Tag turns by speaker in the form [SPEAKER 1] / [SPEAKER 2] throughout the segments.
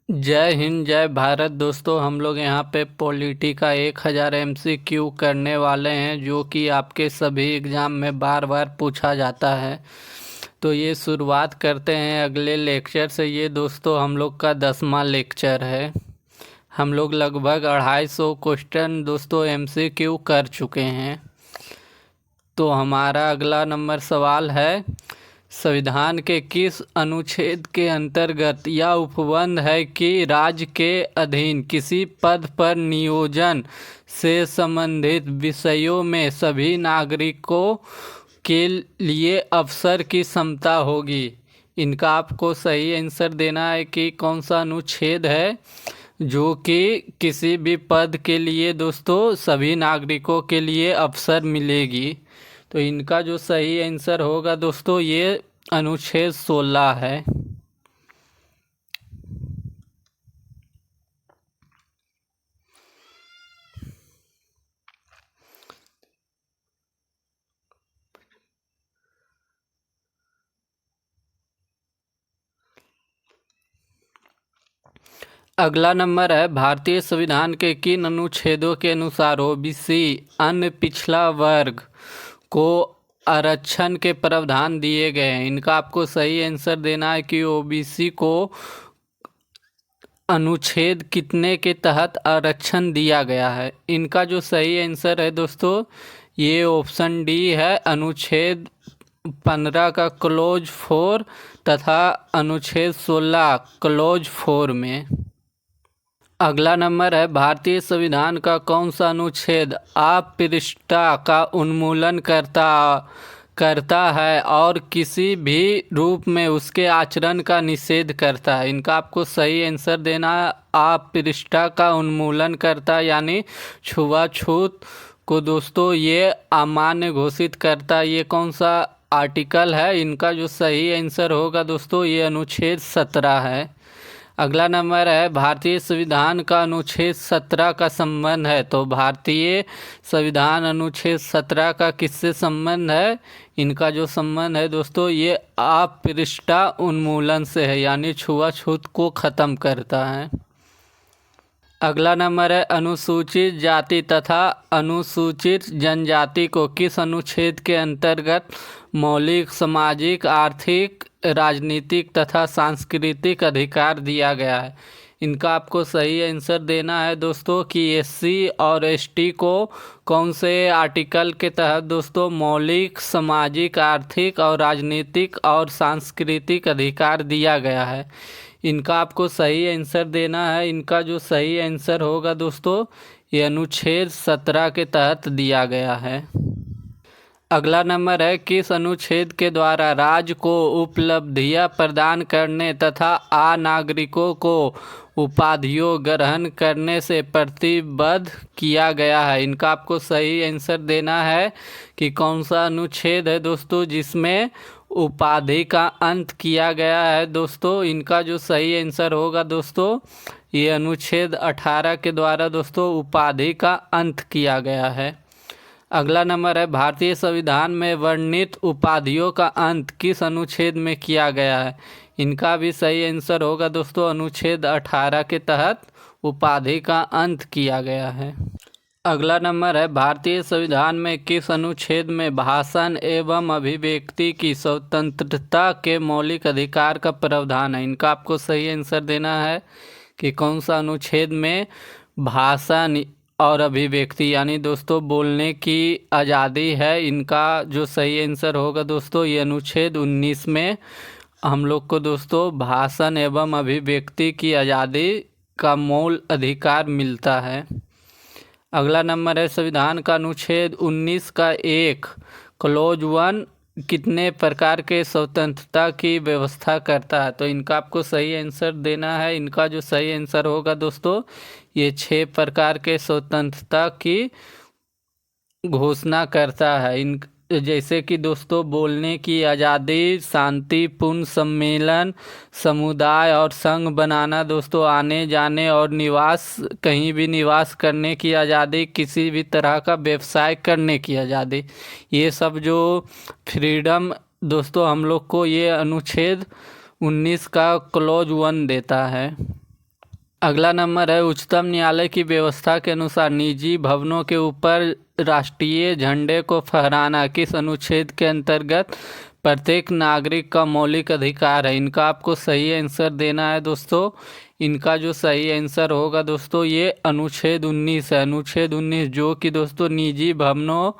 [SPEAKER 1] जय हिंद जय भारत। दोस्तों हम लोग यहाँ पे पॉलिटी का 1000 MCQ करने वाले हैं, जो कि आपके सभी एग्ज़ाम में बार बार पूछा जाता है। तो ये शुरुआत करते हैं अगले लेक्चर से। ये दोस्तों हम लोग का 10वां लेक्चर है। हम लोग लगभग 250 क्वेश्चन दोस्तों MCQ कर चुके हैं। तो हमारा अगला नंबर सवाल है, संविधान के किस अनुच्छेद के अंतर्गत यह उपबंध है कि राज्य के अधीन किसी पद पर नियोजन से संबंधित विषयों में सभी नागरिकों के लिए अवसर की समता होगी। इनका आपको सही आंसर देना है कि कौन सा अनुच्छेद है जो कि किसी भी पद के लिए दोस्तों सभी नागरिकों के लिए अवसर मिलेगी। तो इनका जो सही आंसर होगा दोस्तों, ये अनुच्छेद 16 है। अगला नंबर है, भारतीय संविधान के किन अनुच्छेदों के अनुसार ओबीसी अन्य पिछड़ा वर्ग को आरक्षण के प्रावधान दिए गए हैं। इनका आपको सही आंसर देना है कि ओबीसी को अनुच्छेद कितने के तहत आरक्षण दिया गया है। इनका जो सही आंसर है दोस्तों, ये ऑप्शन डी है, अनुच्छेद 15 का क्लोज 4 तथा अनुच्छेद 16 क्लोज 4 में। अगला नंबर है, भारतीय संविधान का कौन सा अनुच्छेद अस्पृश्यता का उन्मूलन करता है और किसी भी रूप में उसके आचरण का निषेध करता है। इनका आपको सही आंसर देना है, अस्पृश्यता का उन्मूलन करता यानी छुआछूत को दोस्तों ये अमान्य घोषित करता। ये कौन सा आर्टिकल है? इनका जो सही आंसर होगा दोस्तों, ये अनुच्छेद 17 है। अगला नंबर है, भारतीय संविधान का अनुच्छेद 17 का संबंध है। तो भारतीय संविधान अनुच्छेद 17 का किससे संबंध है? इनका जो संबंध है दोस्तों, ये अस्पृश्यता उन्मूलन से है, यानी छुआछूत को ख़त्म करता है। अगला नंबर है, अनुसूचित जाति तथा अनुसूचित जनजाति को किस अनुच्छेद के अंतर्गत मौलिक सामाजिक आर्थिक राजनीतिक तथा सांस्कृतिक अधिकार दिया गया है? इनका आपको सही आंसर देना है दोस्तों कि एससी और एसटी को कौन से आर्टिकल के तहत दोस्तों मौलिक सामाजिक आर्थिक और राजनीतिक और सांस्कृतिक अधिकार दिया गया है। इनका आपको सही आंसर देना है। इनका जो सही आंसर होगा दोस्तों, ये अनुच्छेद 17 के तहत दिया गया है। अगला नंबर है, किस अनुच्छेद के द्वारा राज्य को उपलब्धियां प्रदान करने तथा अनागरिकों को उपाधियों ग्रहण करने से प्रतिबद्ध किया गया है? इनका आपको सही आंसर देना है कि कौन सा अनुच्छेद है दोस्तों जिसमें उपाधि का अंत किया गया है। दोस्तों इनका जो सही आंसर होगा दोस्तों, ये अनुच्छेद 18 के द्वारा दोस्तों उपाधि का अंत किया गया है। अगला नंबर है, भारतीय संविधान में वर्णित उपाधियों का अंत किस अनुच्छेद में किया गया है? इनका भी सही आंसर होगा दोस्तों, अनुच्छेद 18 के तहत उपाधि का अंत किया गया है। अगला नंबर है, भारतीय संविधान में किस अनुच्छेद में भाषण एवं अभिव्यक्ति की स्वतंत्रता के मौलिक अधिकार का प्रावधान है? इनका आपको सही आंसर देना है कि कौन सा अनुच्छेद में भाषण और अभिव्यक्ति यानी दोस्तों बोलने की आज़ादी है। इनका जो सही आंसर होगा दोस्तों, ये अनुच्छेद 19 में हम लोग को दोस्तों भाषण एवं अभिव्यक्ति की आज़ादी का मूल अधिकार मिलता है। अगला नंबर है, संविधान का अनुच्छेद 19 का 1 क्लोज 1 कितने प्रकार के स्वतंत्रता की व्यवस्था करता है? तो इनका आपको सही आंसर देना है। इनका जो सही आंसर होगा दोस्तों, ये 6 प्रकार के स्वतंत्रता की घोषणा करता है। इन जैसे कि दोस्तों बोलने की आज़ादी, शांतिपूर्ण सम्मेलन, समुदाय और संघ बनाना, दोस्तों आने जाने और निवास कहीं भी निवास करने की आज़ादी, किसी भी तरह का व्यवसाय करने की आज़ादी, ये सब जो फ्रीडम दोस्तों हम लोग को ये अनुच्छेद 19 का क्लोज 1 देता है। अगला नंबर है उच्चतम न्यायालय की व्यवस्था के अनुसार निजी भवनों के ऊपर राष्ट्रीय झंडे को फहराना किस अनुच्छेद के अंतर्गत प्रत्येक नागरिक का मौलिक अधिकार है। इनका आपको सही आंसर देना है दोस्तों। इनका जो सही आंसर होगा दोस्तों ये अनुच्छेद 19 है। अनुच्छेद 19 जो कि दोस्तों निजी भवनों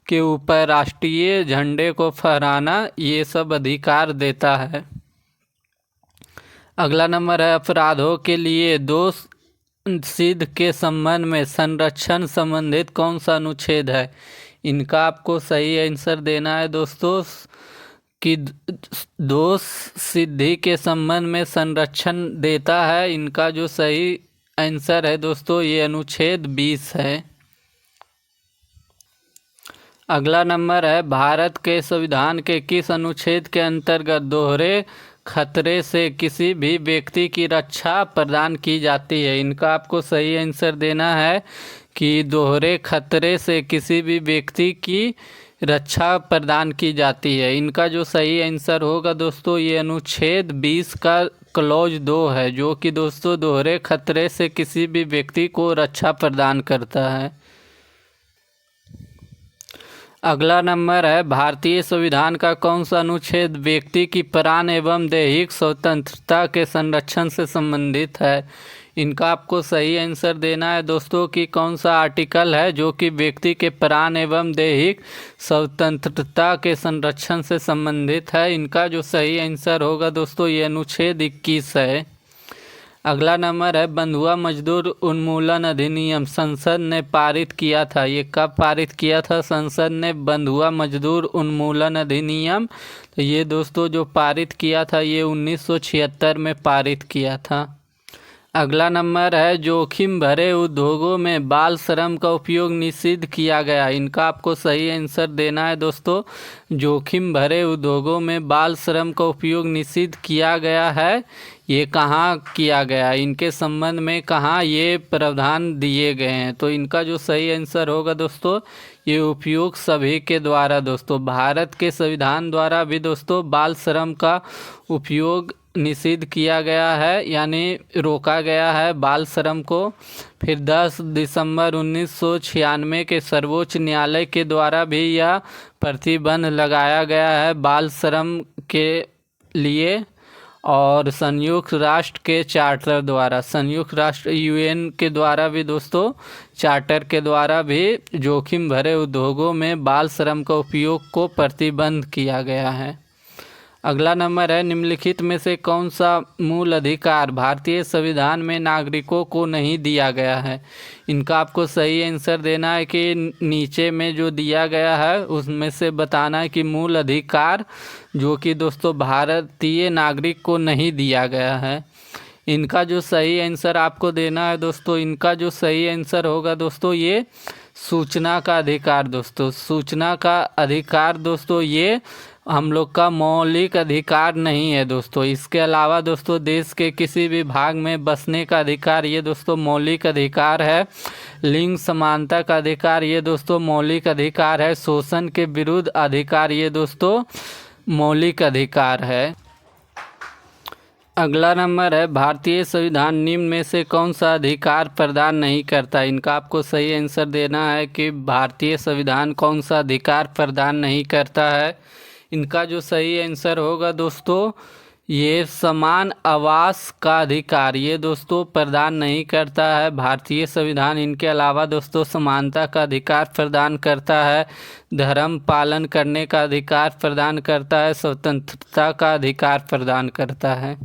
[SPEAKER 1] के ऊपर राष्ट्रीय झंडे को फहराना ये सब अधिकार देता है। अगला नंबर है अपराधों के लिए दोष सिद्ध के संबंध में संरक्षण संबंधित कौन सा अनुच्छेद है। इनका आपको सही आंसर देना है दोस्तों कि दोष सिद्धि के संबंध में संरक्षण देता है। इनका जो सही आंसर है दोस्तों ये अनुच्छेद 20 है। अगला नंबर है भारत के संविधान के किस अनुच्छेद के अंतर्गत दोहरे खतरे से किसी भी व्यक्ति की रक्षा प्रदान की जाती है। इनका आपको सही आंसर देना है कि दोहरे खतरे से किसी भी व्यक्ति की रक्षा प्रदान की जाती है। इनका जो सही आंसर होगा दोस्तों ये अनुच्छेद 20 का क्लॉज 2 है जो कि दोस्तों दोहरे खतरे से किसी भी व्यक्ति को रक्षा प्रदान करता है। अगला नंबर है भारतीय संविधान का कौन सा अनुच्छेद व्यक्ति की प्राण एवं दैहिक स्वतंत्रता के संरक्षण से संबंधित है। इनका आपको सही आंसर देना है दोस्तों कि कौन सा आर्टिकल है जो कि व्यक्ति के प्राण एवं दैहिक स्वतंत्रता के संरक्षण से संबंधित है। इनका जो सही आंसर होगा दोस्तों ये अनुच्छेद 21 है। अगला नंबर है बंधुआ मजदूर उन्मूलन अधिनियम संसद ने पारित किया था। ये कब पारित किया था संसद ने बंधुआ मजदूर उन्मूलन अधिनियम। तो ये दोस्तों जो पारित किया था ये 1976 में पारित किया था। अगला नंबर है जोखिम भरे उद्योगों में बाल श्रम का उपयोग निषिद्ध किया गया। इनका आपको सही आंसर देना है दोस्तों। जोखिम भरे उद्योगों में बाल श्रम का उपयोग निषिद्ध किया गया है। ये कहाँ किया गया, इनके संबंध में कहाँ ये प्रावधान दिए गए हैं। तो इनका जो सही आंसर होगा दोस्तों ये उपयोग सभी के द्वारा दोस्तों भारत के संविधान द्वारा भी दोस्तों बाल श्रम का उपयोग निषिद्ध किया गया है यानी रोका गया है बाल श्रम को। फिर 10 दिसंबर 1996 के सर्वोच्च न्यायालय के द्वारा भी यह प्रतिबंध लगाया गया है बाल श्रम के लिए। और संयुक्त राष्ट्र के चार्टर द्वारा संयुक्त राष्ट्र यूएन के द्वारा भी दोस्तों चार्टर के द्वारा भी जोखिम भरे उद्योगों में बाल श्रम का उपयोग को प्रतिबंध किया गया है। अगला नंबर है निम्नलिखित में से कौन सा मूल अधिकार भारतीय संविधान में नागरिकों को नहीं दिया गया है। इनका आपको सही आंसर देना है कि नीचे में जो दिया गया है उसमें से बताना है कि मूल अधिकार जो कि दोस्तों भारतीय नागरिक को नहीं दिया गया है। इनका जो सही आंसर आपको देना है दोस्तों, इनका जो सही आंसर होगा दोस्तों ये सूचना का अधिकार दोस्तों। सूचना का अधिकार दोस्तों ये हम लोग का मौलिक अधिकार नहीं है दोस्तों। इसके अलावा दोस्तों देश के किसी भी भाग में बसने का अधिकार ये दोस्तों मौलिक अधिकार है। लिंग समानता का अधिकार ये दोस्तों मौलिक अधिकार है। शोषण के विरुद्ध अधिकार ये दोस्तों मौलिक अधिकार है। अगला नंबर है भारतीय संविधान निम्न में से कौन सा अधिकार प्रदान नहीं करता। इनका आपको सही आंसर देना है कि भारतीय संविधान कौन सा अधिकार प्रदान नहीं करता है। इनका जो सही आंसर होगा दोस्तों ये समान आवास का अधिकार ये दोस्तों प्रदान नहीं करता है भारतीय संविधान। इनके अलावा दोस्तों समानता का अधिकार प्रदान करता है, धर्म पालन करने का अधिकार प्रदान करता है, स्वतंत्रता का अधिकार प्रदान करता है।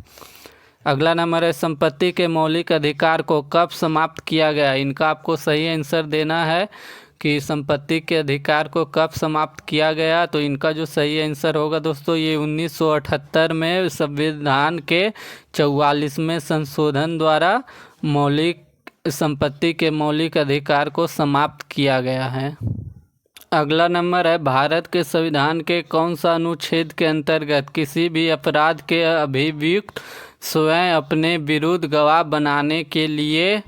[SPEAKER 1] अगला नंबर है संपत्ति के मौलिक अधिकार को कब समाप्त किया गया। इनका आपको सही आंसर देना है कि संपत्ति के अधिकार को कब समाप्त किया गया। तो इनका जो सही आंसर होगा दोस्तों ये 1978 में संविधान के 44वें संशोधन द्वारा मौलिक संपत्ति के मौलिक अधिकार को समाप्त किया गया है। अगला नंबर है भारत के संविधान के कौन सा अनुच्छेद के अंतर्गत किसी भी अपराध के अभियुक्त स्वयं अपने विरुद्ध गवाह बनाने के लिए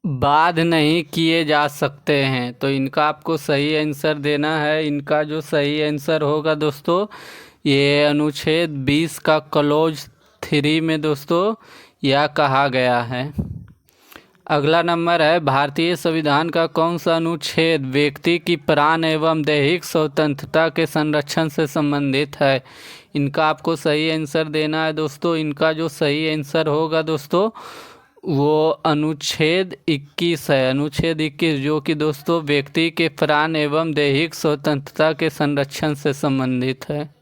[SPEAKER 1] बाध्य नहीं किए जा सकते हैं। तो इनका आपको सही आंसर देना है। इनका जो सही आंसर होगा दोस्तों ये अनुच्छेद 20 का क्लॉज 3 में दोस्तों यह कहा गया है। अगला नंबर है, भारतीय संविधान का कौन सा अनुच्छेद व्यक्ति की प्राण एवं दैहिक स्वतंत्रता के संरक्षण से संबंधित है? इनका आपको सही आंसर देना है दोस्तों। इनका जो सही आंसर होगा दोस्तों वो अनुच्छेद 21 है। अनुच्छेद 21 जो कि दोस्तों व्यक्ति के प्राण एवं दैहिक स्वतंत्रता के संरक्षण से संबंधित है।